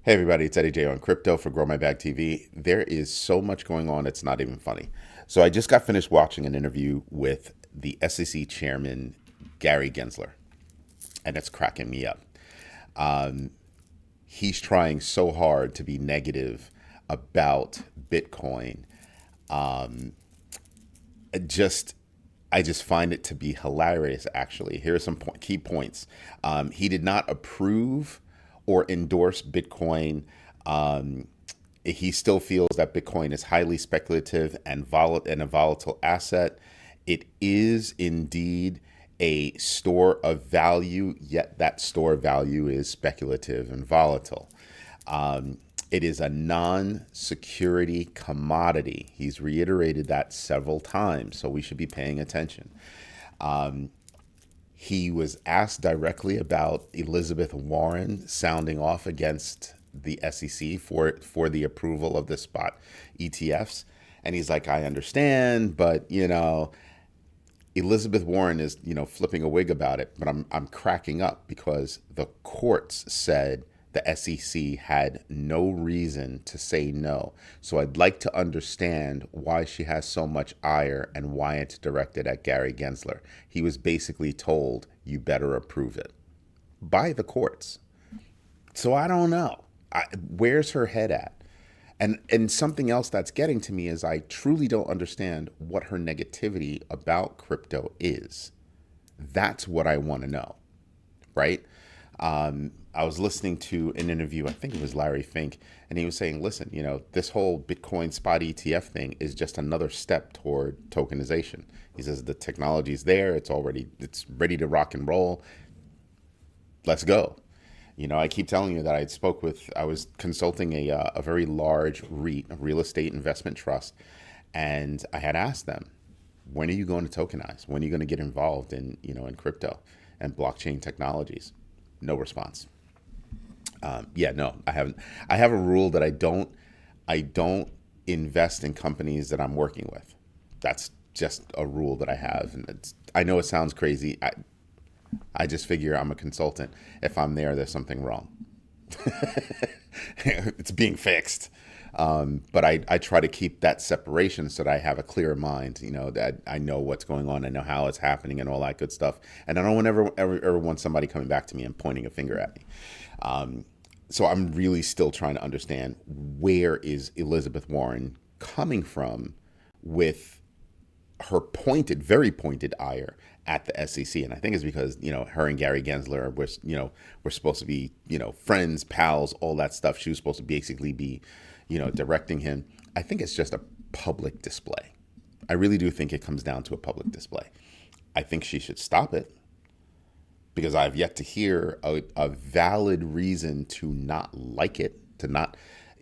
Hey everybody, it's Eddie J on Crypto for Grow My Bag TV. There is so much going on, it's not even funny. So I just got finished watching an interview with the SEC chairman, Gary Gensler, and it's cracking me up. He's trying so hard to be negative about Bitcoin. It just I just find it to be hilarious, actually. Here are some key points. He did not approve or endorse Bitcoin. Um, he still feels that Bitcoin is highly speculative and a volatile asset. It is indeed a store of value, yet that store of value is speculative and volatile. It is a non security commodity. He's reiterated that several times, so we should be paying attention. He was asked directly about Elizabeth Warren sounding off against the SEC for the approval of the spot ETFs. And he's like, I understand, but Elizabeth Warren is, flipping a wig about it, but I'm cracking up because the courts said the SEC had no reason to say no. So I'd like to understand why she has so much ire and why it's directed at Gary Gensler. He was basically told, you better approve it by the courts. So I don't know. Where's her head at? And something else that's getting to me is I truly don't understand what her negativity about crypto is. That's what I want to know, right? I was listening to an interview, I think it was Larry Fink, and he was saying, listen, this whole Bitcoin spot ETF thing is just another step toward tokenization. He says the technology's there, it's ready to rock and roll. Let's go. I keep telling you that I was consulting a very large REIT, a real estate investment trust, and I had asked them, when are you going to tokenize? When are you going to get involved in crypto and blockchain technologies? No response. Yeah, no, I haven't. I have a rule that I don't invest in companies that I'm working with. That's just a rule that I have, and I know it sounds crazy. I just figure I'm a consultant. If I'm there, there's something wrong. It's being fixed. But I try to keep that separation so that I have a clearer mind, that I know what's going on, I know how it's happening and all that good stuff. And I don't ever want somebody coming back to me and pointing a finger at me. So I'm really still trying to understand, where is Elizabeth Warren coming from with her very pointed ire at the SEC. And I think it's because, her and Gary Gensler were supposed to be, friends, pals, all that stuff. She was supposed to basically be, directing him. I think it's just a public display. I really do think it comes down to a public display. I think she should stop it because I've yet to hear a valid reason to not like it,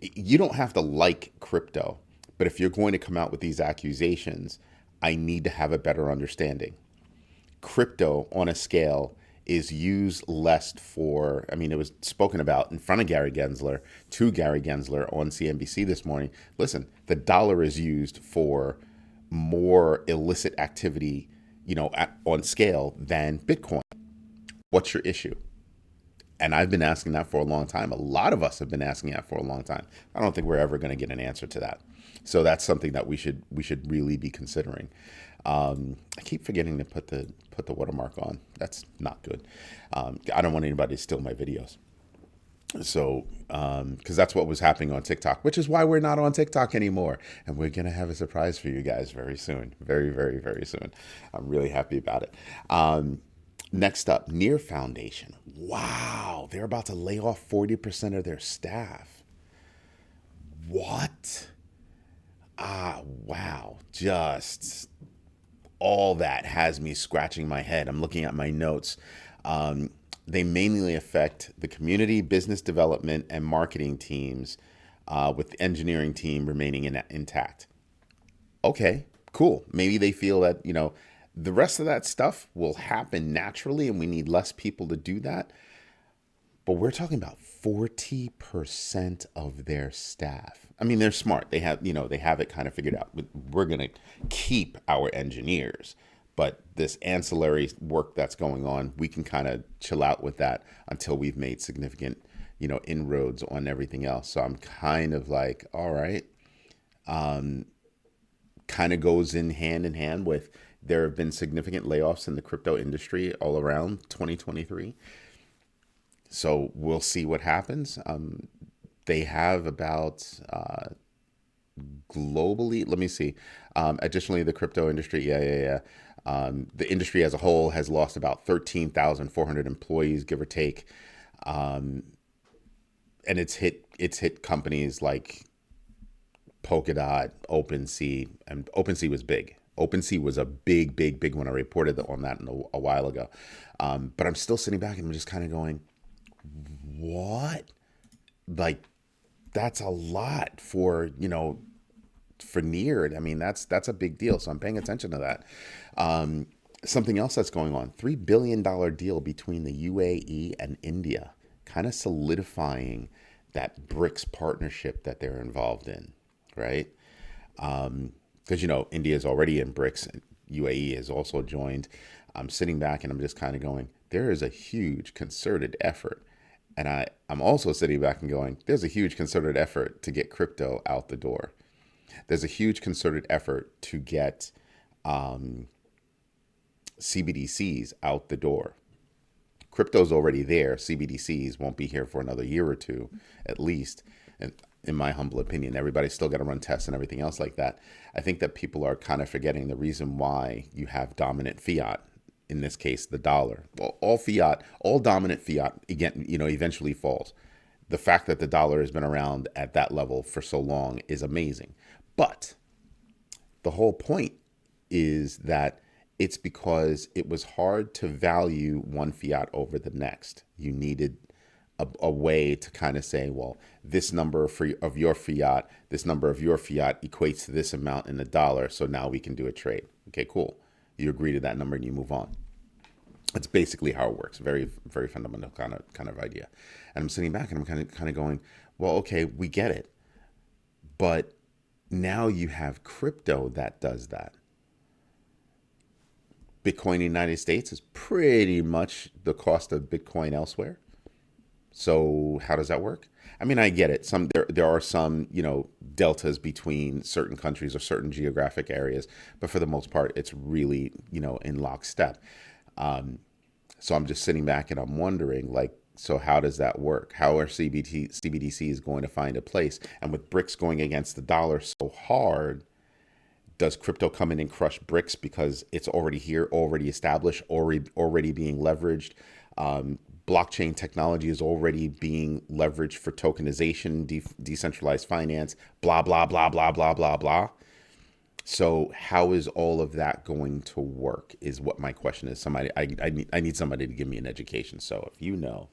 you don't have to like crypto, but if you're going to come out with these accusations, I need to have a better understanding. Crypto on a scale is used less for, it was spoken about in front of Gary Gensler, to Gary Gensler on CNBC this morning. Listen, the dollar is used for more illicit activity, on scale than Bitcoin. What's your issue? And I've been asking that for a long time. A lot of us have been asking that for a long time. I don't think we're ever going to get an answer to that. So that's something that we should really be considering. I keep forgetting to put the watermark on. That's not good. I don't want anybody to steal my videos. So, because that's what was happening on TikTok, which is why we're not on TikTok anymore. And we're going to have a surprise for you guys very soon. Very, very, very soon. I'm really happy about it. Next up, Near Foundation. Wow, they're about to lay off 40% of their staff. What? Wow. Just all that has me scratching my head. I'm looking at my notes. They mainly affect the community, business development, and marketing teams, with the engineering team remaining intact. Okay, cool. Maybe they feel that, the rest of that stuff will happen naturally and we need less people to do that. But we're talking about 40% of their staff. They're smart. They have it kind of figured out. We're going to keep our engineers, but this ancillary work that's going on, we can kind of chill out with that until we've made significant, inroads on everything else. So I'm kind of like, all right, kind of goes in hand with there have been significant layoffs in the crypto industry all around 2023. So we'll see what happens. They have about globally, let me see. Additionally, the crypto industry, yeah. The industry as a whole has lost about 13,400 employees, give or take. Um, and it's hit companies like Polkadot, OpenSea, and OpenSea was big. OpenSea was a big one. I reported on that a while ago. But I'm still sitting back and I'm just kind of going, what? Like, that's a lot for Near. I mean, that's a big deal. So I'm paying attention to that. Something else that's going on: $3 billion deal between the UAE and India, kind of solidifying that BRICS partnership that they're involved in, right? Because India is already in BRICS, and UAE has also joined. I'm sitting back and I'm just kind of going, there is a huge concerted effort. And I'm also sitting back and going, there's a huge concerted effort to get crypto out the door. There's a huge concerted effort to get CBDCs out the door. Crypto's already there. CBDCs won't be here for another year or two, at least. And in my humble opinion, everybody's still got to run tests and everything else like that. I think that people are kind of forgetting the reason why you have dominant fiat. In this case, the dollar. Well, all dominant fiat, again, eventually falls. The fact that the dollar has been around at that level for so long is amazing. But the whole point is that it's because it was hard to value one fiat over the next. You needed a way to kind of say, well, this number of your fiat, this number of your fiat equates to this amount in the dollar. So now we can do a trade. Okay, cool. You agree to that number and you move on. That's basically how it works. Very, very fundamental kind of idea. And I'm sitting back and I'm kind of going, well, okay, we get it. But now you have crypto that does that. Bitcoin in the United States is pretty much the cost of Bitcoin elsewhere. So how does that work? I mean, I get it. There are some deltas between certain countries or certain geographic areas, but for the most part, it's really in lockstep. So I'm just sitting back and I'm wondering, like, so how does that work? How are CBDCs going to find a place? And with BRICS going against the dollar so hard, does crypto come in and crush BRICS because it's already here, already established, already being leveraged? Blockchain technology is already being leveraged for tokenization, decentralized finance, blah, blah, blah, blah, blah, blah, blah. So how is all of that going to work is what my question is. I need somebody to give me an education. So if you know,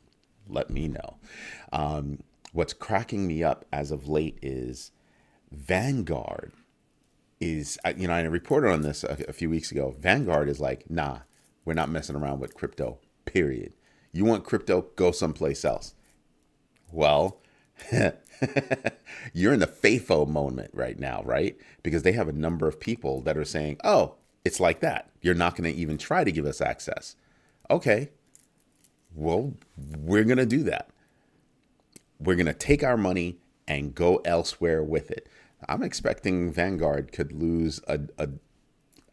let me know. What's cracking me up as of late is Vanguard is, I reported on this a few weeks ago. Vanguard is like, nah, we're not messing around with crypto, period. You want crypto, go someplace else. Well, you're in the FAFO moment right now, right? Because they have a number of people that are saying, oh, it's like that. You're not going to even try to give us access. Okay, well, we're going to do that. We're going to take our money and go elsewhere with it. I'm expecting Vanguard could lose a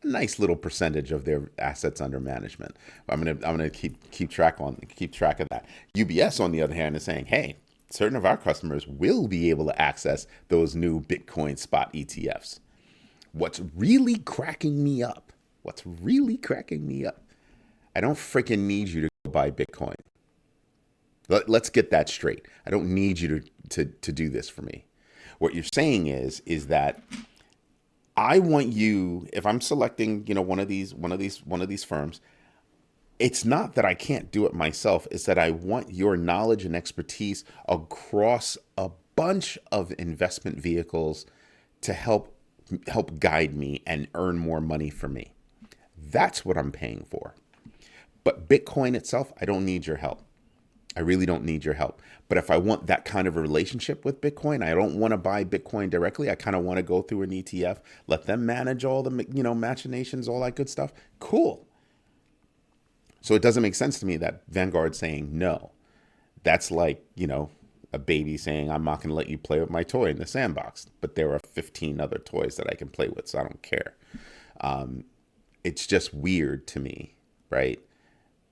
nice little percentage of their assets under management. I'm gonna keep track of that. UBS, on the other hand, is saying, hey, certain of our customers will be able to access those new Bitcoin spot ETFs. What's really cracking me up? I don't freaking need you to go buy Bitcoin. Let's get that straight. I don't need you to do this for me. What you're saying is that I want you, if I'm selecting, one of these firms, it's not that I can't do it myself. It's that I want your knowledge and expertise across a bunch of investment vehicles to help guide me and earn more money for me. That's what I'm paying for. But Bitcoin itself, I don't need your help. I really don't need your help. But if I want that kind of a relationship with Bitcoin, I don't want to buy Bitcoin directly. I kind of want to go through an ETF, let them manage all the, machinations, all that good stuff. Cool. So it doesn't make sense to me that Vanguard's saying no. That's like, a baby saying, I'm not going to let you play with my toy in the sandbox, but there are 15 other toys that I can play with, so I don't care. It's just weird to me, right?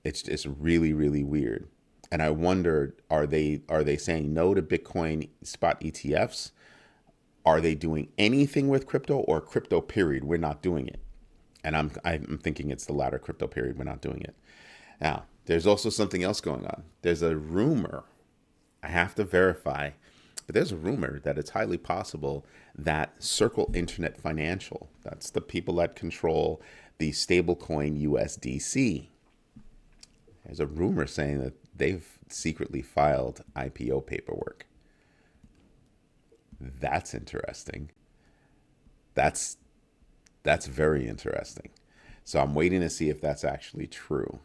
It's really, really weird. And I wonder, are they saying no to Bitcoin spot ETFs? Are they doing anything with crypto, or crypto period? We're not doing it. And I'm thinking it's the latter, crypto period. We're not doing it. Now, there's also something else going on. There's a rumor. I have to verify, but there's a rumor that it's highly possible that Circle Internet Financial, that's the people that control the stablecoin USDC, there's a rumor saying that they've secretly filed IPO paperwork. That's interesting. That's that's very interesting. So I'm waiting to see if that's actually true,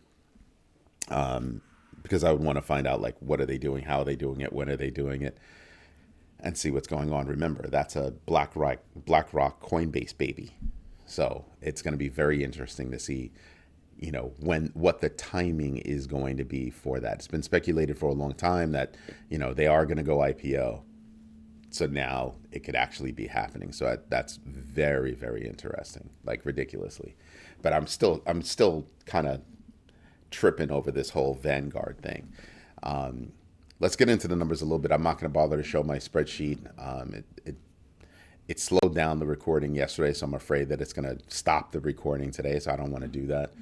because I would want to find out, like, what are they doing, how are they doing it, when are they doing it, and see what's going on. Remember, that's a BlackRock Coinbase baby, so it's going to be very interesting to see, what the timing is going to be for that. It's been speculated for a long time that they are going to go IPO. So now it could actually be happening. So that's very, very interesting, like ridiculously. But I'm still kind of tripping over this whole Vanguard thing. Let's get into the numbers a little bit. I'm not going to bother to show my spreadsheet. It slowed down the recording yesterday, so I'm afraid that it's going to stop the recording today. So I don't want to do that.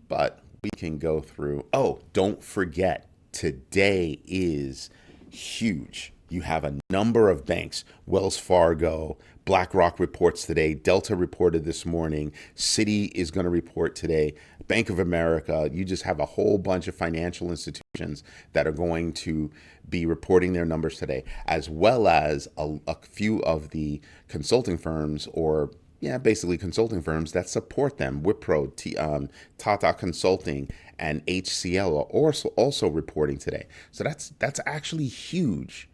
But we can go through. Oh, don't forget, today is huge. You have a number of banks, Wells Fargo, BlackRock reports today, Delta reported this morning, Citi is going to report today, Bank of America. You just have a whole bunch of financial institutions that are going to be reporting their numbers today, as well as a few of the consulting firms, or yeah, basically consulting firms that support them. Wipro, Tata Consulting, and HCL are also reporting today. So that's actually huge.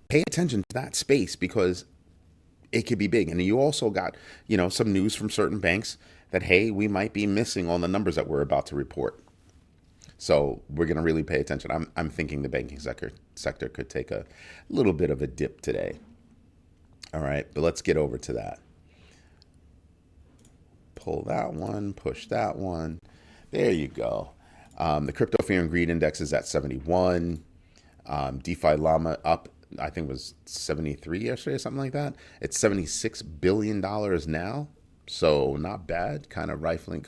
Pay attention to that space, because it could be big. And you also got, some news from certain banks that, hey, we might be missing on the numbers that we're about to report. So we're going to really pay attention. I'm thinking the banking sector could take a little bit of a dip today. All right, but let's get over to that. Pull that one, push that one. There you go. The crypto fear and greed index is at 71. DeFi Llama up, I think it was 73 yesterday or something like that. It's $76 billion now. So not bad, kind of rifling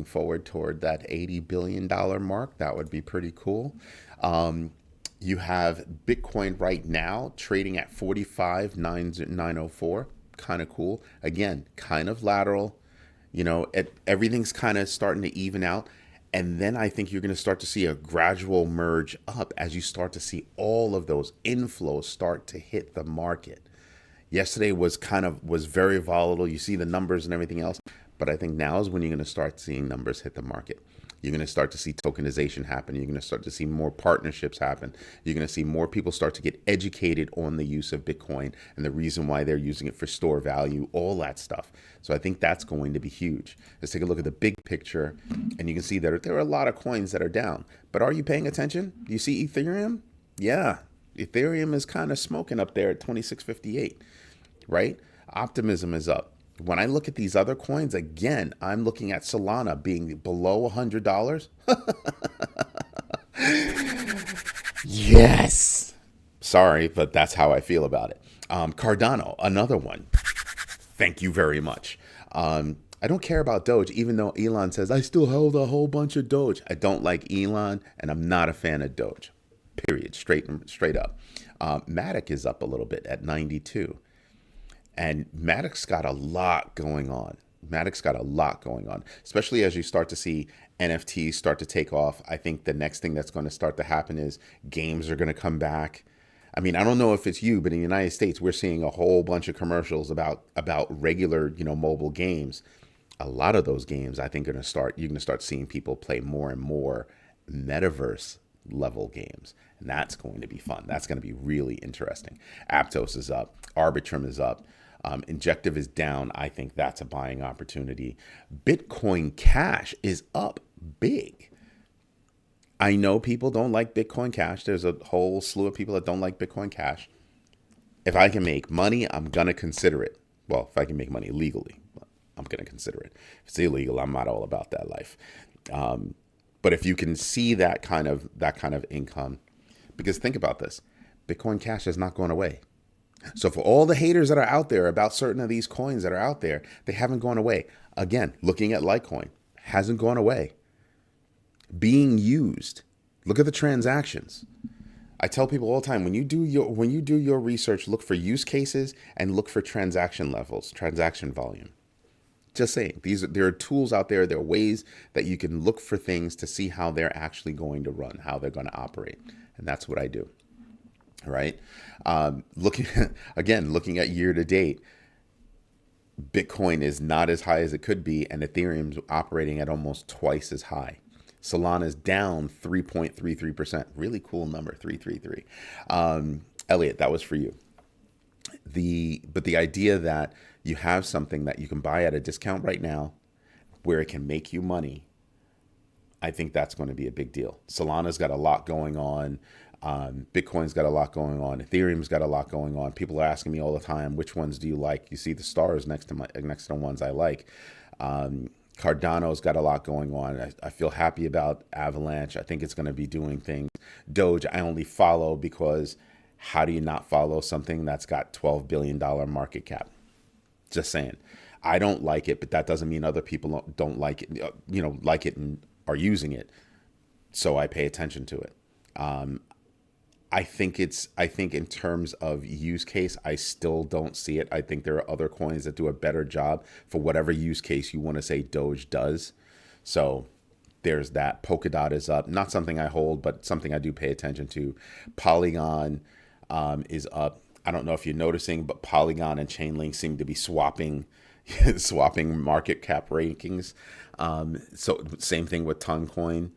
forward toward that $80 billion mark. That would be pretty cool. You have Bitcoin right now trading at 45,904. Kind of cool. Again, kind of lateral. Everything's kind of starting to even out. And then I think you're going to start to see a gradual merge up as you start to see all of those inflows start to hit the market. Yesterday was very volatile. You see the numbers and everything else. But I think now is when you're going to start seeing numbers hit the market. You're going to start to see tokenization happen. You're going to start to see more partnerships happen. You're going to see more people start to get educated on the use of Bitcoin and the reason why they're using it for store value, all that stuff. So I think that's going to be huge. Let's take a look at the big picture, and you can see that there are a lot of coins that are down. But are you paying attention? Do you see Ethereum? Yeah, Ethereum is kind of smoking up there at 2658, right? Optimism is up. When I look at these other coins, again, I'm looking at Solana being below $100. Yes. Sorry, but that's how I feel about it. Cardano, another one. Thank you very much. I don't care about Doge, even though Elon says, I still hold a whole bunch of Doge. I don't like Elon, and I'm not a fan of Doge. Period. Straight up. Matic is up a little bit at 92. And Matic's got a lot going on. Especially as you start to see NFTs start to take off. I think the next thing that's going to start to happen is games are going to come back. I mean, I don't know if it's you, but in the United States, we're seeing a whole bunch of commercials about regular, mobile games. A lot of those games, I think, you're going to start seeing people play more and more metaverse level games. And that's going to be fun. That's going to be really interesting. Aptos is up. Arbitrum is up. Injective is down. I think that's a buying opportunity. Bitcoin Cash is up big. I know people don't like Bitcoin Cash. There's a whole slew of people that don't like Bitcoin Cash. If I can make money, I'm going to consider it. Well, if I can make money legally, I'm going to consider it. If it's illegal, I'm not all about that life. But if you can see that kind of income, because think about this, Bitcoin Cash is not going away. So for all the haters that are out there about certain of these coins that are out there, they haven't gone away. Again, looking at Litecoin, hasn't gone away. Being used. Look at the transactions. I tell people all the time, when you do your research, look for use cases and look for transaction levels, transaction volume. Just saying, there are tools out there. There are ways that you can look for things to see how they're actually going to run, how they're going to operate, and that's what I do. Right? Looking at year to date, Bitcoin is not as high as it could be, and Ethereum's operating at almost twice as high. Solana's down 3.33%. Really cool number, 333. Elliot, that was for you. But the idea that you have something that you can buy at a discount right now where it can make you money, I think that's going to be a big deal. Solana's got a lot going on. Bitcoin's got a lot going on. Ethereum's got a lot going on. People are asking me all the time, which ones do you like? You see the stars next to the ones I like. Cardano's got a lot going on. I feel happy about Avalanche. I think it's going to be doing things. Doge, I only follow because how do you not follow something that's got $12 billion market cap? Just saying. I don't like it, but that doesn't mean other people don't like it, like it and are using it. So I pay attention to it. I think in terms of use case, I still don't see it. I think there are other coins that do a better job for whatever use case you want to say Doge does. So there's that. Polkadot is up. Not something I hold, but something I do pay attention to. Polygon is up. I don't know if you're noticing, but Polygon and Chainlink seem to be swapping market cap rankings. So same thing with Toncoin.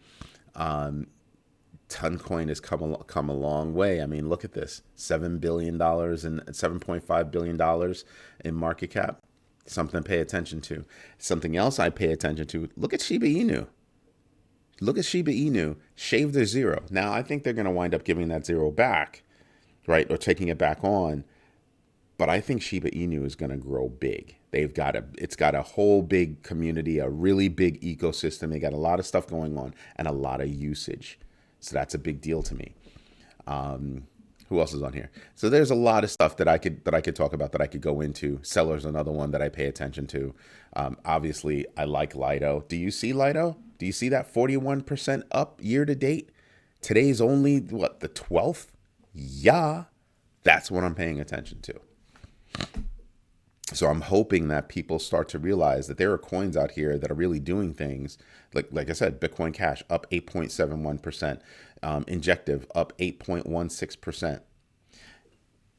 Toncoin has come a long way. I mean, look at this: $7 billion and $7.5 billion in market cap. Something to pay attention to. Something else I pay attention to. Look at Shiba Inu. Look at Shiba Inu. Shave their zero. Now I think they're going to wind up giving that zero back, right, or taking it back on. But I think Shiba Inu is going to grow big. It's got a whole big community, a really big ecosystem. They got a lot of stuff going on and a lot of usage. So that's a big deal to me. Who else is on here? So there's a lot of stuff that I could talk about, that I could go into. Seller's another one that I pay attention to. Obviously, I like Lido. Do you see Lido? Do you see that 41% up year to date? Today's only the 12th? Yeah, that's what I'm paying attention to. So I'm hoping that people start to realize that there are coins out here that are really doing things. Like I said, Bitcoin Cash up 8.71%, Injective up 8.16%.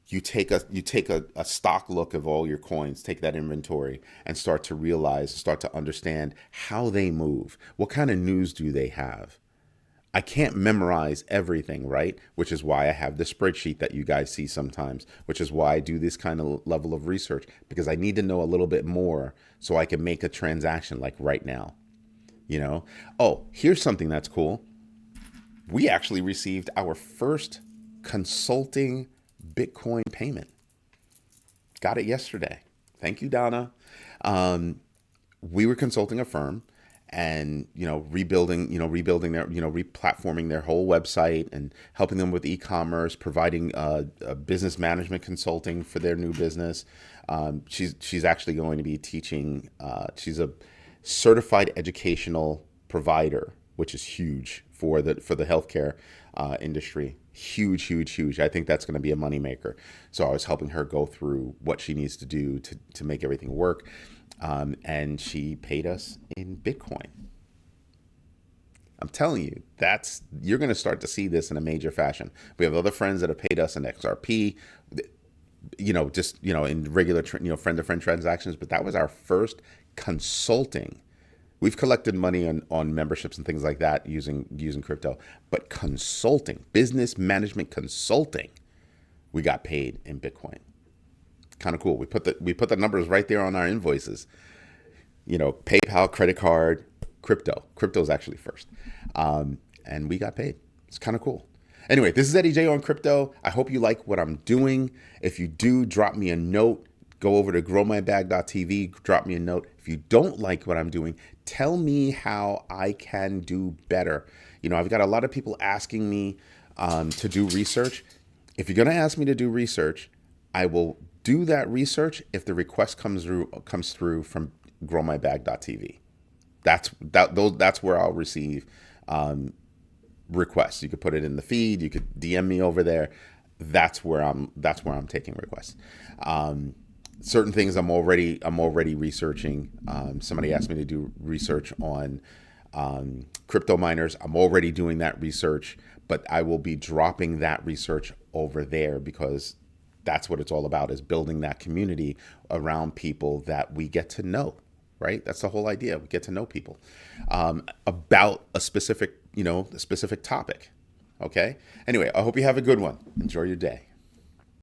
You take a stock look of all your coins, take that inventory, and start to understand how they move. What kind of news do they have? I can't memorize everything, right? Which is why I have the spreadsheet that you guys see sometimes, which is why I do this kind of level of research, because I need to know a little bit more so I can make a transaction like right now. Oh, here's something that's cool. We actually received our first consulting Bitcoin payment. Got it yesterday. Thank you, Donna. We were consulting a firm, and replatforming their whole website and helping them with e-commerce, providing business management consulting for their new business. She's actually going to be teaching. She's a certified educational provider, which is huge for the healthcare industry. Huge. I think that's going to be a moneymaker. So I was helping her go through what she needs to do to make everything work. And she paid us in Bitcoin. I'm telling you, you're going to start to see this in a major fashion. We have other friends that have paid us in XRP, in regular, friend-to-friend transactions. But that was our first consulting. We've collected money on memberships and things like that using crypto, but consulting, business management consulting, we got paid in Bitcoin. Kind of cool. We put the numbers right there on our invoices. PayPal, credit card, crypto. Crypto is actually first. And and we got paid. It's kind of cool. Anyway, this is Eddie J on crypto. I hope you like what I'm doing. If you do, drop me a note. Go over to growmybag.tv, drop me a note. If you don't like what I'm doing, tell me how I can do better. You know, I've got a lot of people asking me to do research. If you're going to ask me to do research, I will do that research if the request comes through from growmybag.tv. That's where I'll receive requests. You could put it in the feed. You could DM me over there. That's where I'm taking requests. Certain things I'm already researching. Somebody asked me to do research on crypto miners. I'm already doing that research, but I will be dropping that research over there because that's what it's all about, is building that community around people that we get to know, right? That's the whole idea. We get to know people about a specific topic. Okay. Anyway, I hope you have a good one. Enjoy your day.